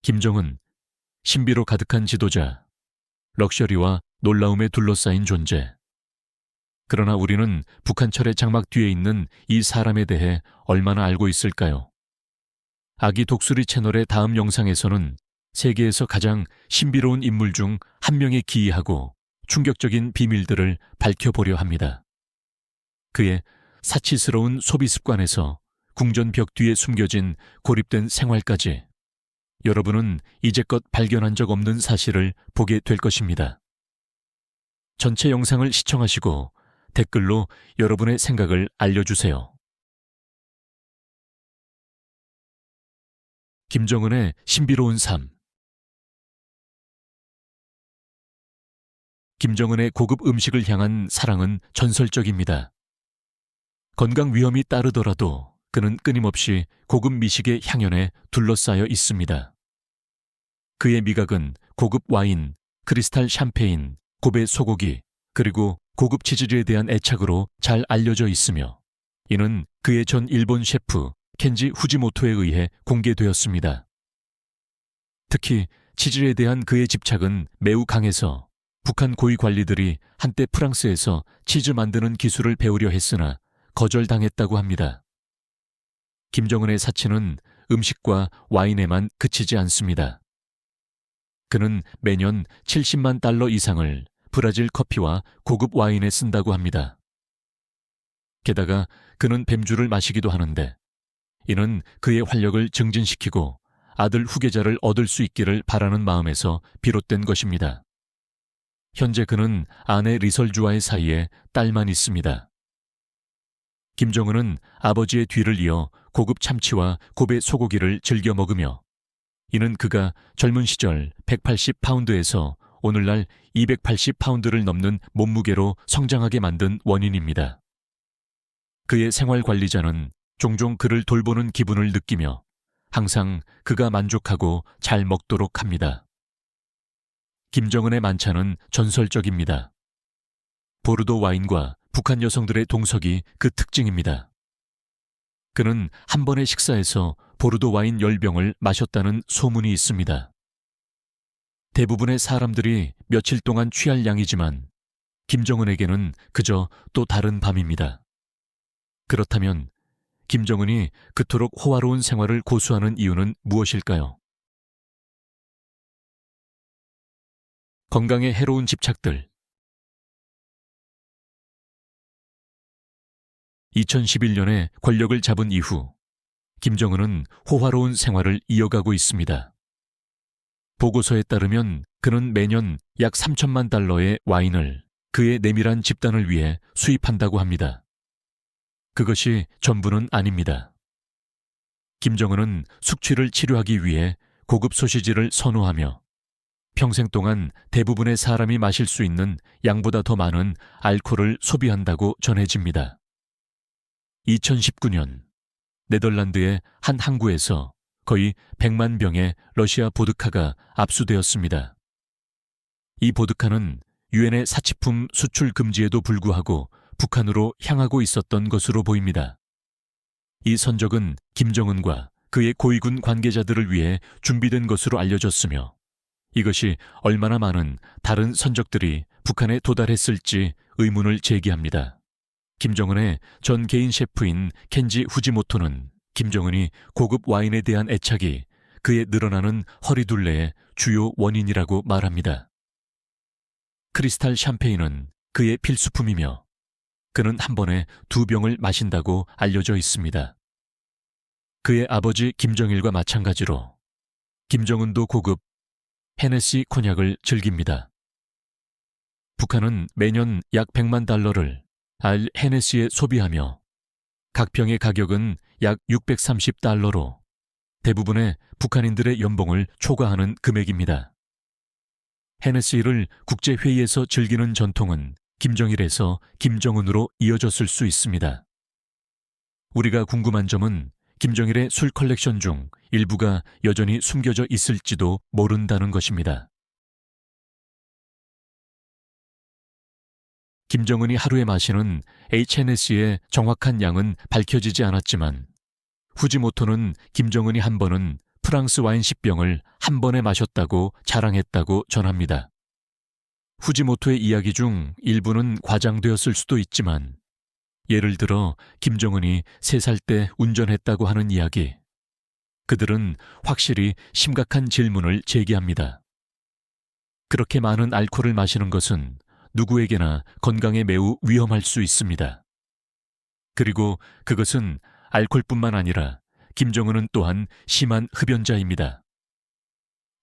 김정은, 신비로 가득한 지도자, 럭셔리와 놀라움에 둘러싸인 존재. 그러나 우리는 북한철의 장막 뒤에 있는 이 사람에 대해 얼마나 알고 있을까요? 아기 독수리 채널의 다음 영상에서는 세계에서 가장 신비로운 인물 중 한 명의 기이하고 충격적인 비밀들을 밝혀보려 합니다. 그의 사치스러운 소비 습관에서 궁전 벽 뒤에 숨겨진 고립된 생활까지 여러분은 이제껏 발견한 적 없는 사실을 보게 될 것입니다. 전체 영상을 시청하시고 댓글로 여러분의 생각을 알려주세요. 김정은의 신비로운 삶. 김정은의 고급 음식을 향한 사랑은 전설적입니다. 건강 위험이 따르더라도 그는 끊임없이 고급 미식의 향연에 둘러싸여 있습니다. 그의 미각은 고급 와인, 크리스탈 샴페인, 고베 소고기, 그리고 고급 치즈에 대한 애착으로 잘 알려져 있으며 이는 그의 전 일본 셰프 켄지 후지모토에 의해 공개되었습니다. 특히 치즈에 대한 그의 집착은 매우 강해서 북한 고위 관리들이 한때 프랑스에서 치즈 만드는 기술을 배우려 했으나 거절당했다고 합니다. 김정은의 사치는 음식과 와인에만 그치지 않습니다. 그는 매년 70만 달러 이상을 브라질 커피와 고급 와인에 쓴다고 합니다. 게다가 그는 뱀주를 마시기도 하는데 이는 그의 활력을 증진시키고 아들 후계자를 얻을 수 있기를 바라는 마음에서 비롯된 것입니다. 현재 그는 아내 리설주와의 사이에 딸만 있습니다. 김정은은 아버지의 뒤를 이어 고급 참치와 고베 소고기를 즐겨 먹으며 이는 그가 젊은 시절 180파운드에서 오늘날 280파운드를 넘는 몸무게로 성장하게 만든 원인입니다. 그의 생활 관리자는 종종 그를 돌보는 기분을 느끼며 항상 그가 만족하고 잘 먹도록 합니다. 김정은의 만찬은 전설적입니다. 보르도 와인과 북한 여성들의 동석이 그 특징입니다. 그는 한 번의 식사에서 보르도 와인 10병을 마셨다는 소문이 있습니다. 대부분의 사람들이 며칠 동안 취할 양이지만 김정은에게는 그저 또 다른 밤입니다. 그렇다면 김정은이 그토록 호화로운 생활을 고수하는 이유는 무엇일까요? 건강에 해로운 집착들. 2011년에 권력을 잡은 이후 김정은은 호화로운 생활을 이어가고 있습니다. 보고서에 따르면 그는 매년 약 3천만 달러의 와인을 그의 내밀한 집단을 위해 수입한다고 합니다. 그것이 전부는 아닙니다. 김정은은 숙취를 치료하기 위해 고급 소시지를 선호하며 평생 동안 대부분의 사람이 마실 수 있는 양보다 더 많은 알코올을 소비한다고 전해집니다. 2019년 네덜란드의 한 항구에서 거의 100만 병의 러시아 보드카가 압수되었습니다. 이 보드카는 유엔의 사치품 수출 금지에도 불구하고 북한으로 향하고 있었던 것으로 보입니다. 이 선적은 김정은과 그의 고위군 관계자들을 위해 준비된 것으로 알려졌으며 이것이 얼마나 많은 다른 선적들이 북한에 도달했을지 의문을 제기합니다. 김정은의 전 개인 셰프인 켄지 후지모토는 김정은이 고급 와인에 대한 애착이 그의 늘어나는 허리둘레의 주요 원인이라고 말합니다. 크리스탈 샴페인은 그의 필수품이며 그는 한 번에 2병을 마신다고 알려져 있습니다. 그의 아버지 김정일과 마찬가지로 김정은도 고급 헤네시 코냑을 즐깁니다. 북한은 매년 약 100만 달러를 알 헤네시에 소비하며 각 병의 가격은 약 630달러로 대부분의 북한인들의 연봉을 초과하는 금액입니다. 헤네시를 국제회의에서 즐기는 전통은 김정일에서 김정은으로 이어졌을 수 있습니다. 우리가 궁금한 점은 김정일의 술 컬렉션 중 일부가 여전히 숨겨져 있을지도 모른다는 것입니다. 김정은이 하루에 마시는 HNS의 정확한 양은 밝혀지지 않았지만 후지모토는 김정은이 한 번은 프랑스 와인 10병을 한 번에 마셨다고 자랑했다고 전합니다. 후지모토의 이야기 중 일부는 과장되었을 수도 있지만 예를 들어 김정은이 3살 때 운전했다고 하는 이야기, 그들은 확실히 심각한 질문을 제기합니다. 그렇게 많은 알코올을 마시는 것은 누구에게나 건강에 매우 위험할 수 있습니다. 그리고 그것은 알코올뿐만 아니라 김정은은 또한 심한 흡연자입니다.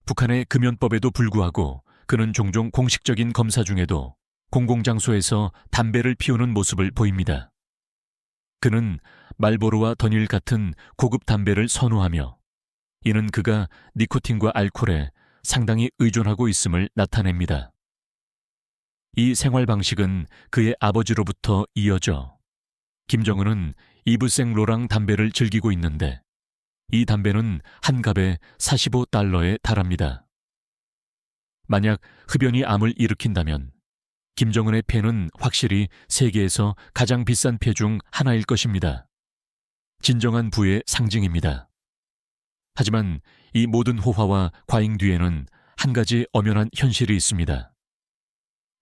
북한의 금연법에도 불구하고 그는 종종 공식적인 검사 중에도 공공장소에서 담배를 피우는 모습을 보입니다. 그는 말보로와 더닐 같은 고급 담배를 선호하며 이는 그가 니코틴과 알코올에 상당히 의존하고 있음을 나타냅니다. 이 생활 방식은 그의 아버지로부터 이어져 김정은은 이브생 로랑 담배를 즐기고 있는데 이 담배는 한 갑에 $45에 달합니다. 만약 흡연이 암을 일으킨다면 김정은의 폐는 확실히 세계에서 가장 비싼 폐 중 하나일 것입니다. 진정한 부의 상징입니다. 하지만 이 모든 호화와 과잉 뒤에는 한 가지 엄연한 현실이 있습니다.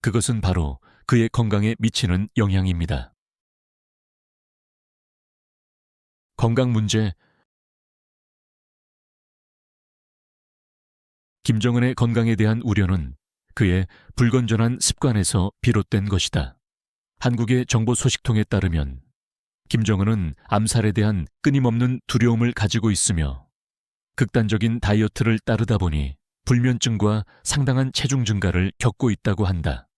그것은 바로 그의 건강에 미치는 영향입니다. 건강 문제. 김정은의 건강에 대한 우려는 그의 불건전한 습관에서 비롯된 것이다. 한국의 정보 소식통에 따르면 김정은은 암살에 대한 끊임없는 두려움을 가지고 있으며 극단적인 다이어트를 따르다 보니 불면증과 상당한 체중 증가를 겪고 있다고 한다.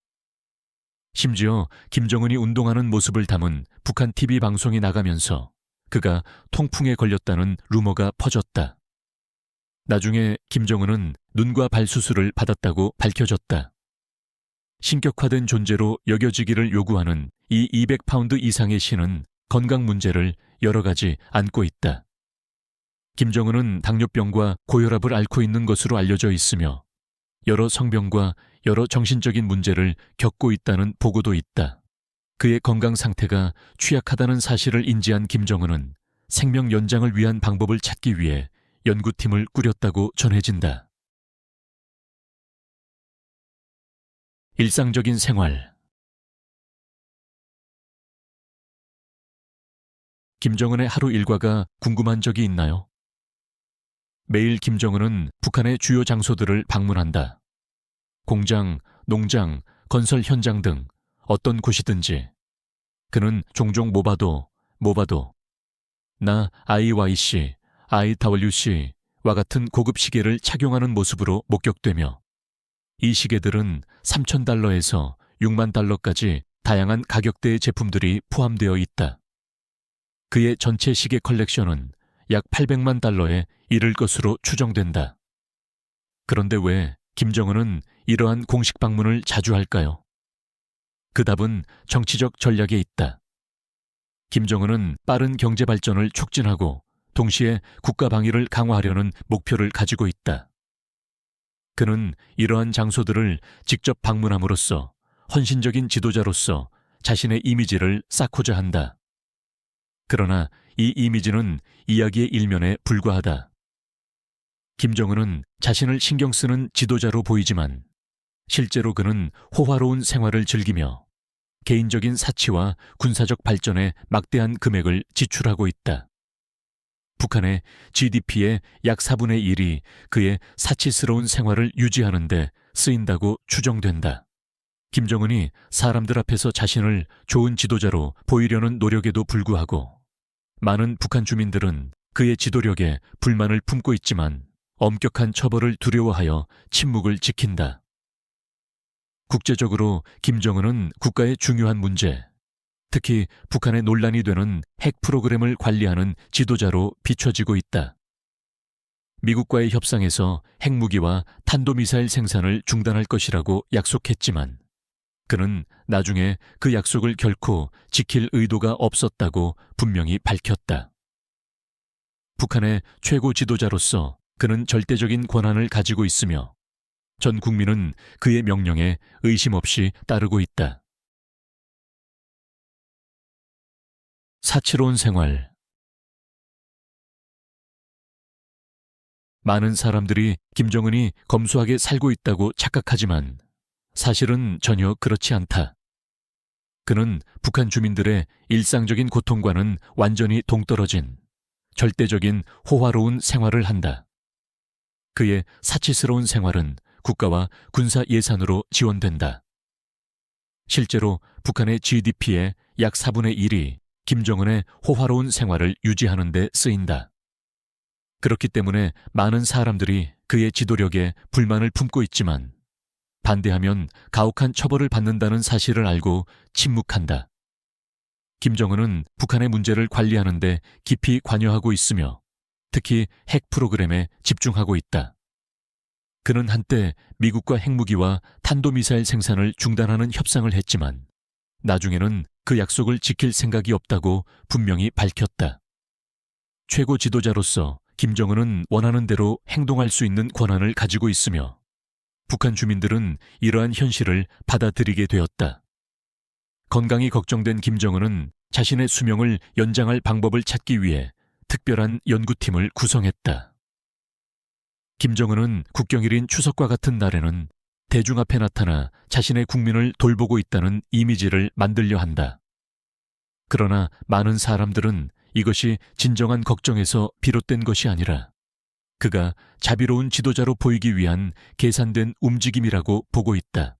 심지어 김정은이 운동하는 모습을 담은 북한 TV 방송이 나가면서 그가 통풍에 걸렸다는 루머가 퍼졌다. 나중에 김정은은 눈과 발 수술을 받았다고 밝혀졌다. 신격화된 존재로 여겨지기를 요구하는 이 200파운드 이상의 신은 건강 문제를 여러 가지 안고 있다. 김정은은 당뇨병과 고혈압을 앓고 있는 것으로 알려져 있으며 여러 성병과 여러 정신적인 문제를 겪고 있다는 보고도 있다. 그의 건강 상태가 취약하다는 사실을 인지한 김정은은 생명 연장을 위한 방법을 찾기 위해 연구팀을 꾸렸다고 전해진다. 일상적인 생활. 김정은의 하루 일과가 궁금한 적이 있나요? 매일 김정은은 북한의 주요 장소들을 방문한다. 공장, 농장, 건설 현장 등 어떤 곳이든지 그는 종종 모바도, 나 IYC, IWC와 같은 고급 시계를 착용하는 모습으로 목격되며 이 시계들은 $3,000에서 $60,000까지 다양한 가격대의 제품들이 포함되어 있다. 그의 전체 시계 컬렉션은 약 $800만 이를 것으로 추정된다. 그런데 왜 김정은은 이러한 공식 방문을 자주 할까요? 그 답은 정치적 전략에 있다. 김정은은 빠른 경제 발전을 촉진하고 동시에 국가 방위를 강화하려는 목표를 가지고 있다. 그는 이러한 장소들을 직접 방문함으로써 헌신적인 지도자로서 자신의 이미지를 쌓고자 한다. 그러나 이 이미지는 이야기의 일면에 불과하다. 김정은은 자신을 신경 쓰는 지도자로 보이지만 실제로 그는 호화로운 생활을 즐기며 개인적인 사치와 군사적 발전에 막대한 금액을 지출하고 있다. 북한의 GDP의 약 4분의 1이 그의 사치스러운 생활을 유지하는 데 쓰인다고 추정된다. 김정은이 사람들 앞에서 자신을 좋은 지도자로 보이려는 노력에도 불구하고 많은 북한 주민들은 그의 지도력에 불만을 품고 있지만 엄격한 처벌을 두려워하여 침묵을 지킨다. 국제적으로 김정은은 국가의 중요한 문제, 특히 북한의 논란이 되는 핵 프로그램을 관리하는 지도자로 비춰지고 있다. 미국과의 협상에서 핵무기와 탄도미사일 생산을 중단할 것이라고 약속했지만 그는 나중에 그 약속을 결코 지킬 의도가 없었다고 분명히 밝혔다. 북한의 최고 지도자로서 그는 절대적인 권한을 가지고 있으며 전 국민은 그의 명령에 의심 없이 따르고 있다. 사치로운 생활. 많은 사람들이 김정은이 검소하게 살고 있다고 착각하지만 사실은 전혀 그렇지 않다. 그는 북한 주민들의 일상적인 고통과는 완전히 동떨어진 절대적인 호화로운 생활을 한다. 그의 사치스러운 생활은 국가와 군사 예산으로 지원된다. 실제로 북한의 GDP의 약 4분의 1이 김정은의 호화로운 생활을 유지하는 데 쓰인다. 그렇기 때문에 많은 사람들이 그의 지도력에 불만을 품고 있지만 반대하면 가혹한 처벌을 받는다는 사실을 알고 침묵한다. 김정은은 북한의 문제를 관리하는 데 깊이 관여하고 있으며 특히 핵 프로그램에 집중하고 있다. 그는 한때 미국과 핵무기와 탄도미사일 생산을 중단하는 협상을 했지만 나중에는 그 약속을 지킬 생각이 없다고 분명히 밝혔다. 최고 지도자로서 김정은은 원하는 대로 행동할 수 있는 권한을 가지고 있으며 북한 주민들은 이러한 현실을 받아들이게 되었다. 건강이 걱정된 김정은은 자신의 수명을 연장할 방법을 찾기 위해 특별한 연구팀을 구성했다. 김정은은 국경일인 추석과 같은 날에는 대중 앞에 나타나 자신의 국민을 돌보고 있다는 이미지를 만들려 한다. 그러나 많은 사람들은 이것이 진정한 걱정에서 비롯된 것이 아니라 그가 자비로운 지도자로 보이기 위한 계산된 움직임이라고 보고 있다.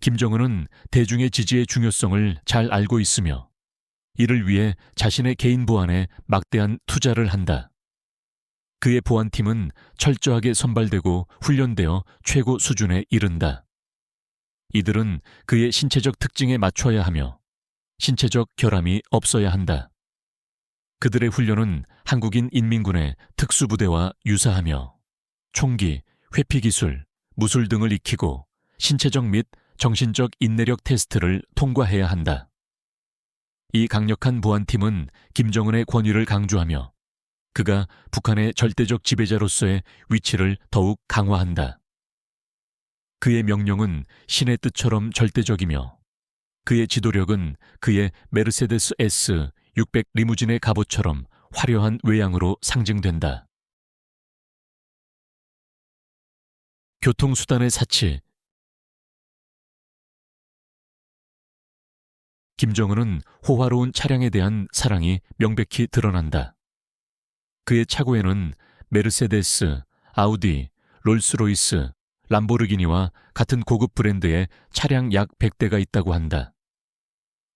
김정은은 대중의 지지의 중요성을 잘 알고 있으며 이를 위해 자신의 개인 보안에 막대한 투자를 한다. 그의 보안팀은 철저하게 선발되고 훈련되어 최고 수준에 이른다. 이들은 그의 신체적 특징에 맞춰야 하며 신체적 결함이 없어야 한다. 그들의 훈련은 한국인 인민군의 특수부대와 유사하며 총기, 회피기술, 무술 등을 익히고 신체적 및 정신적 인내력 테스트를 통과해야 한다. 이 강력한 보안팀은 김정은의 권위를 강조하며 그가 북한의 절대적 지배자로서의 위치를 더욱 강화한다. 그의 명령은 신의 뜻처럼 절대적이며 그의 지도력은 그의 메르세데스 S 600 리무진의 갑옷처럼 화려한 외양으로 상징된다. 교통수단의 사치. 김정은은 호화로운 차량에 대한 사랑이 명백히 드러난다. 그의 차고에는 메르세데스, 아우디, 롤스로이스, 람보르기니와 같은 고급 브랜드의 차량 약 100대가 있다고 한다.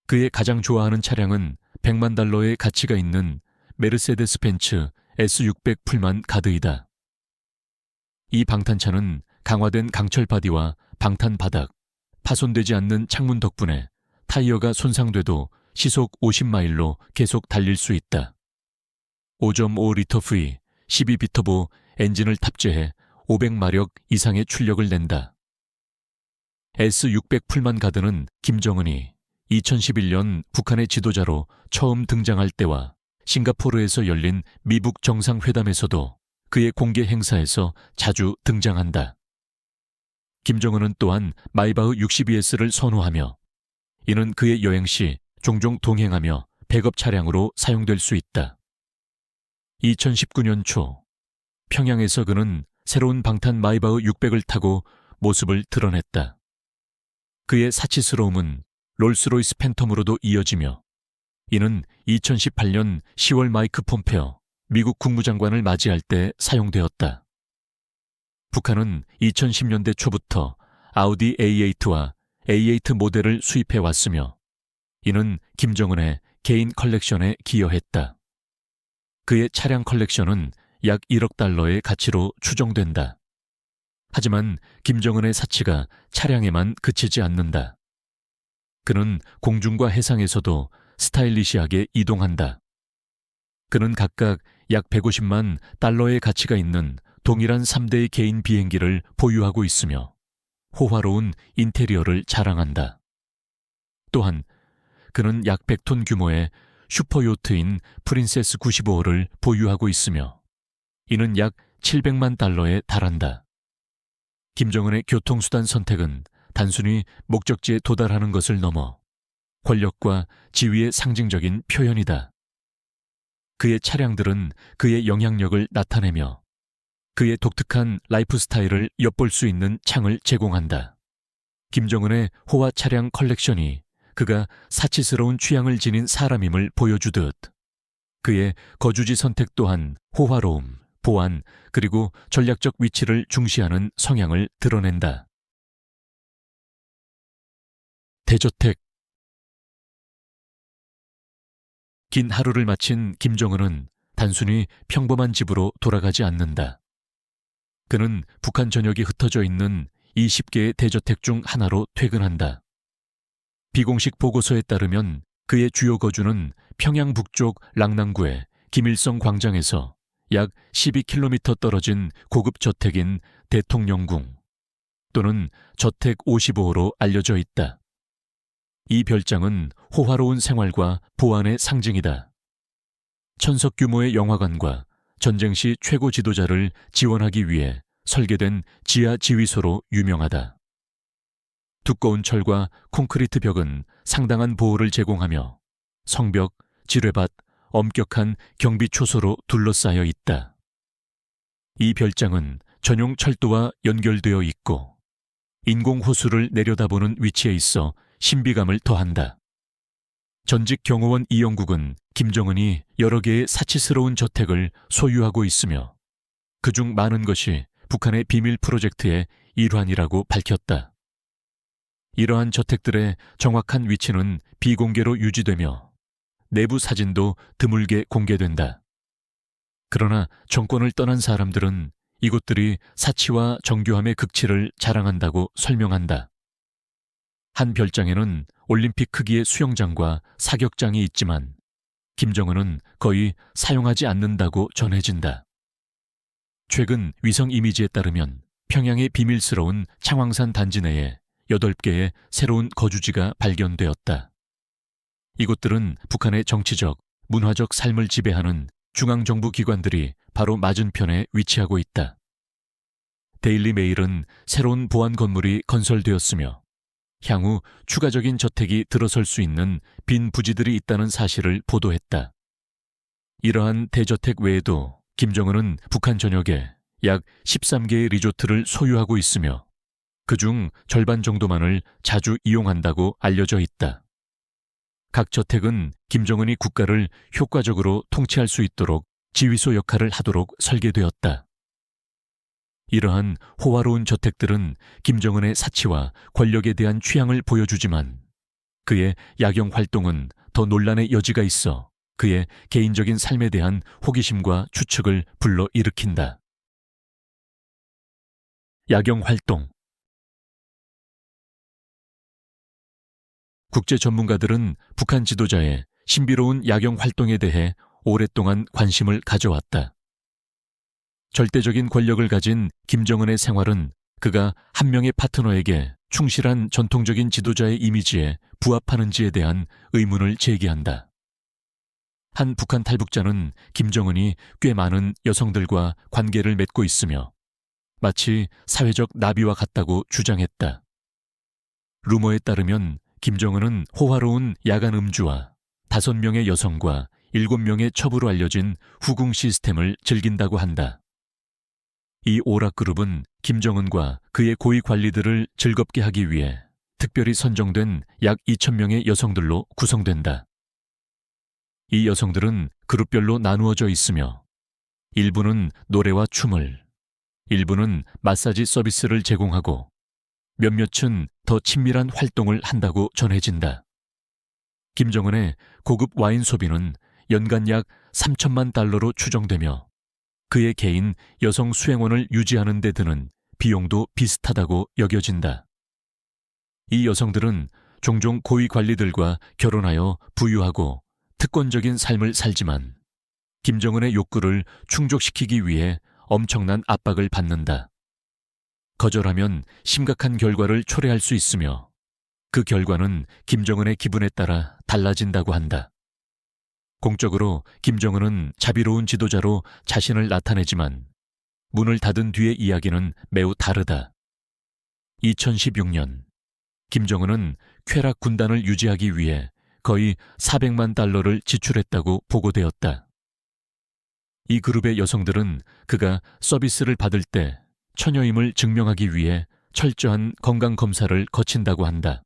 그의 가장 좋아하는 차량은 100만 달러의 가치가 있는 메르세데스 벤츠 S600 풀만 가드이다. 이 방탄차는 강화된 강철 바디와 방탄 바닥, 파손되지 않는 창문 덕분에 타이어가 손상돼도 시속 50마일로 계속 달릴 수 있다. 5.5리터 V, 12비터보 엔진을 탑재해 500마력 이상의 출력을 낸다. S600 풀만 가드는 김정은이 2011년 북한의 지도자로 처음 등장할 때와 싱가포르에서 열린 미북 정상회담에서도 그의 공개 행사에서 자주 등장한다. 김정은은 또한 마이바흐 62S를 선호하며 이는 그의 여행 시 종종 동행하며 백업 차량으로 사용될 수 있다. 2019년 초 평양에서 그는 새로운 방탄 마이바흐 600을 타고 모습을 드러냈다. 그의 사치스러움은 롤스로이스 팬텀으로도 이어지며 이는 2018년 10월 마이크 폼페어 미국 국무장관을 맞이할 때 사용되었다. 북한은 2010년대 초부터 아우디 A8와 A8 모델을 수입해 왔으며 이는 김정은의 개인 컬렉션에 기여했다. 그의 차량 컬렉션은 약 1억 달러의 가치로 추정된다. 하지만 김정은의 사치가 차량에만 그치지 않는다. 그는 공중과 해상에서도 스타일리시하게 이동한다. 그는 각각 약 150만 달러의 가치가 있는 동일한 3대의 개인 비행기를 보유하고 있으며 호화로운 인테리어를 자랑한다. 또한 그는 약 100톤 규모의 슈퍼요트인 프린세스 95호를 보유하고 있으며 이는 약 700만 달러에 달한다. 김정은의 교통수단 선택은 단순히 목적지에 도달하는 것을 넘어 권력과 지위의 상징적인 표현이다. 그의 차량들은 그의 영향력을 나타내며 그의 독특한 라이프 스타일을 엿볼 수 있는 창을 제공한다. 김정은의 호화 차량 컬렉션이 그가 사치스러운 취향을 지닌 사람임을 보여주듯 그의 거주지 선택 또한 호화로움, 보안, 그리고 전략적 위치를 중시하는 성향을 드러낸다. 대저택. 긴 하루를 마친 김정은은 단순히 평범한 집으로 돌아가지 않는다. 그는 북한 전역이 흩어져 있는 20개의 대저택 중 하나로 퇴근한다. 비공식 보고서에 따르면 그의 주요 거주는 평양 북쪽 랑낭구의 김일성 광장에서 약 12km 떨어진 고급 저택인 대통령궁 또는 저택 55호로 알려져 있다. 이 별장은 호화로운 생활과 보안의 상징이다. 천석 규모의 영화관과 전쟁 시 최고 지도자를 지원하기 위해 설계된 지하 지휘소로 유명하다. 두꺼운 철과 콘크리트 벽은 상당한 보호를 제공하며 성벽, 지뢰밭, 엄격한 경비 초소로 둘러싸여 있다. 이 별장은 전용 철도와 연결되어 있고 인공 호수를 내려다보는 위치에 있어 신비감을 더한다. 전직 경호원 이영국은 김정은이 여러 개의 사치스러운 저택을 소유하고 있으며 그중 많은 것이 북한의 비밀 프로젝트의 일환이라고 밝혔다. 이러한 저택들의 정확한 위치는 비공개로 유지되며 내부 사진도 드물게 공개된다. 그러나 정권을 떠난 사람들은 이곳들이 사치와 정교함의 극치를 자랑한다고 설명한다. 한 별장에는 올림픽 크기의 수영장과 사격장이 있지만 김정은은 거의 사용하지 않는다고 전해진다. 최근 위성 이미지에 따르면 평양의 비밀스러운 창왕산 단지 내에 8개의 새로운 거주지가 발견되었다. 이곳들은 북한의 정치적, 문화적 삶을 지배하는 중앙정부 기관들이 바로 맞은편에 위치하고 있다. 데일리 메일은 새로운 보안 건물이 건설되었으며 향후 추가적인 저택이 들어설 수 있는 빈 부지들이 있다는 사실을 보도했다. 이러한 대저택 외에도 김정은은 북한 전역에 약 13개의 리조트를 소유하고 있으며 그중 절반 정도만을 자주 이용한다고 알려져 있다. 각 저택은 김정은이 국가를 효과적으로 통치할 수 있도록 지휘소 역할을 하도록 설계되었다. 이러한 호화로운 저택들은 김정은의 사치와 권력에 대한 취향을 보여주지만 그의 야경 활동은 더 논란의 여지가 있어 그의 개인적인 삶에 대한 호기심과 추측을 불러일으킨다. 야경 활동. 국제 전문가들은 북한 지도자의 신비로운 야경 활동에 대해 오랫동안 관심을 가져왔다. 절대적인 권력을 가진 김정은의 생활은 그가 한 명의 파트너에게 충실한 전통적인 지도자의 이미지에 부합하는지에 대한 의문을 제기한다. 한 북한 탈북자는 김정은이 꽤 많은 여성들과 관계를 맺고 있으며 마치 사회적 나비와 같다고 주장했다. 루머에 따르면 김정은은 호화로운 야간 음주와 5명의 여성과 7명의 첩으로 알려진 후궁 시스템을 즐긴다고 한다. 이 오락그룹은 김정은과 그의 고위 관리들을 즐겁게 하기 위해 특별히 선정된 약 2,000명의 여성들로 구성된다. 이 여성들은 그룹별로 나누어져 있으며 일부는 노래와 춤을, 일부는 마사지 서비스를 제공하고 몇몇은 더 친밀한 활동을 한다고 전해진다. 김정은의 고급 와인 소비는 연간 약 3천만 달러로 추정되며 그의 개인 여성 수행원을 유지하는 데 드는 비용도 비슷하다고 여겨진다. 이 여성들은 종종 고위 관리들과 결혼하여 부유하고 특권적인 삶을 살지만 김정은의 욕구를 충족시키기 위해 엄청난 압박을 받는다. 거절하면 심각한 결과를 초래할 수 있으며 그 결과는 김정은의 기분에 따라 달라진다고 한다. 공적으로 김정은은 자비로운 지도자로 자신을 나타내지만 문을 닫은 뒤의 이야기는 매우 다르다. 2016년 김정은은 쾌락 군단을 유지하기 위해 거의 400만 달러를 지출했다고 보고되었다. 이 그룹의 여성들은 그가 서비스를 받을 때 처녀임을 증명하기 위해 철저한 건강검사를 거친다고 한다.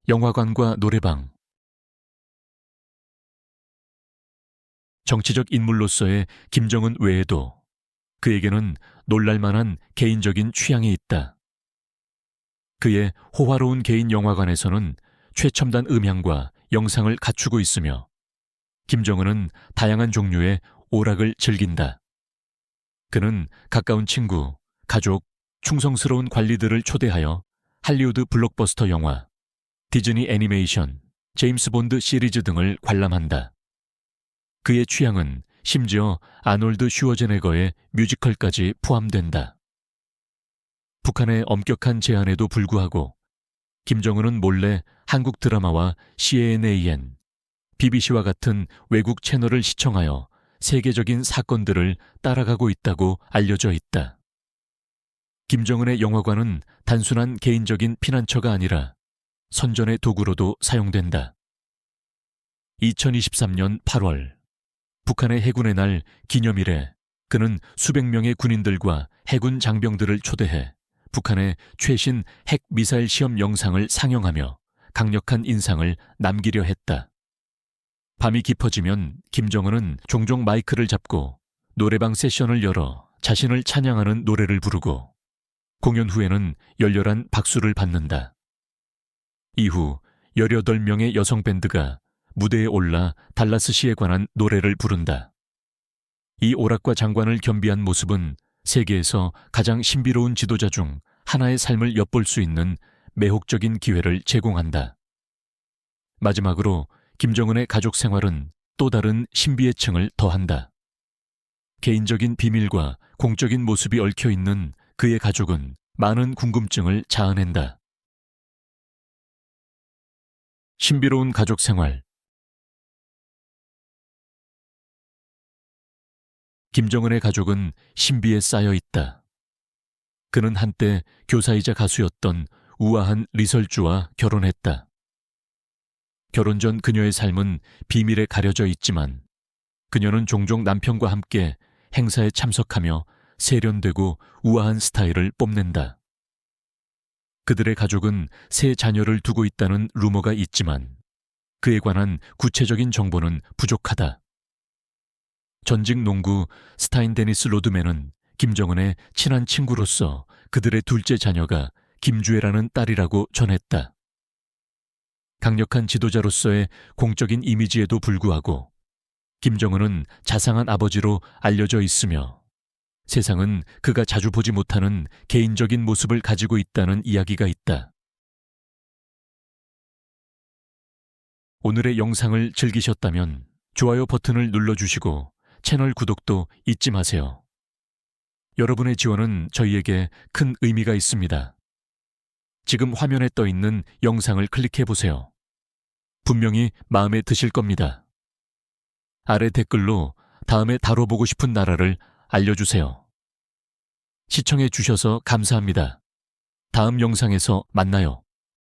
영화관과 노래방. 정치적 인물로서의 김정은 외에도 그에게는 놀랄만한 개인적인 취향이 있다. 그의 호화로운 개인 영화관에서는 최첨단 음향과 영상을 갖추고 있으며 김정은은 다양한 종류의 오락을 즐긴다. 그는 가까운 친구, 가족, 충성스러운 관리들을 초대하여 할리우드 블록버스터 영화, 디즈니 애니메이션, 제임스 본드 시리즈 등을 관람한다. 그의 취향은 심지어 아놀드 슈워제네거의 뮤지컬까지 포함된다. 북한의 엄격한 제한에도 불구하고 김정은은 몰래 한국 드라마와 CNN, BBC와 같은 외국 채널을 시청하여 세계적인 사건들을 따라가고 있다고 알려져 있다. 김정은의 영화관은 단순한 개인적인 피난처가 아니라 선전의 도구로도 사용된다. 2023년 8월 북한의 해군의 날 기념일에 그는 수백 명의 군인들과 해군 장병들을 초대해 북한의 최신 핵 미사일 시험 영상을 상영하며 강력한 인상을 남기려 했다. 밤이 깊어지면 김정은은 종종 마이크를 잡고 노래방 세션을 열어 자신을 찬양하는 노래를 부르고 공연 후에는 열렬한 박수를 받는다. 이후 18명의 여성 밴드가 무대에 올라 달라스시에 관한 노래를 부른다. 이 오락과 장관을 겸비한 모습은 세계에서 가장 신비로운 지도자 중 하나의 삶을 엿볼 수 있는 매혹적인 기회를 제공한다. 마지막으로 김정은의 가족 생활은 또 다른 신비의 층을 더한다. 개인적인 비밀과 공적인 모습이 얽혀 있는 그의 가족은 많은 궁금증을 자아낸다. 신비로운 가족 생활. 김정은의 가족은 신비에 쌓여 있다. 그는 한때 교사이자 가수였던 우아한 리설주와 결혼했다. 결혼 전 그녀의 삶은 비밀에 가려져 있지만 그녀는 종종 남편과 함께 행사에 참석하며 세련되고 우아한 스타일을 뽐낸다. 그들의 가족은 세 자녀를 두고 있다는 루머가 있지만 그에 관한 구체적인 정보는 부족하다. 전직 농구 스타인 데니스 로드맨은 김정은의 친한 친구로서 그들의 둘째 자녀가 김주애라는 딸이라고 전했다. 강력한 지도자로서의 공적인 이미지에도 불구하고 김정은은 자상한 아버지로 알려져 있으며 세상은 그가 자주 보지 못하는 개인적인 모습을 가지고 있다는 이야기가 있다. 오늘의 영상을 즐기셨다면 좋아요 버튼을 눌러주시고 채널 구독도 잊지 마세요. 여러분의 지원은 저희에게 큰 의미가 있습니다. 지금 화면에 떠 있는 영상을 클릭해 보세요. 분명히 마음에 드실 겁니다. 아래 댓글로 다음에 다뤄보고 싶은 나라를 알려주세요. 시청해 주셔서 감사합니다. 다음 영상에서 만나요.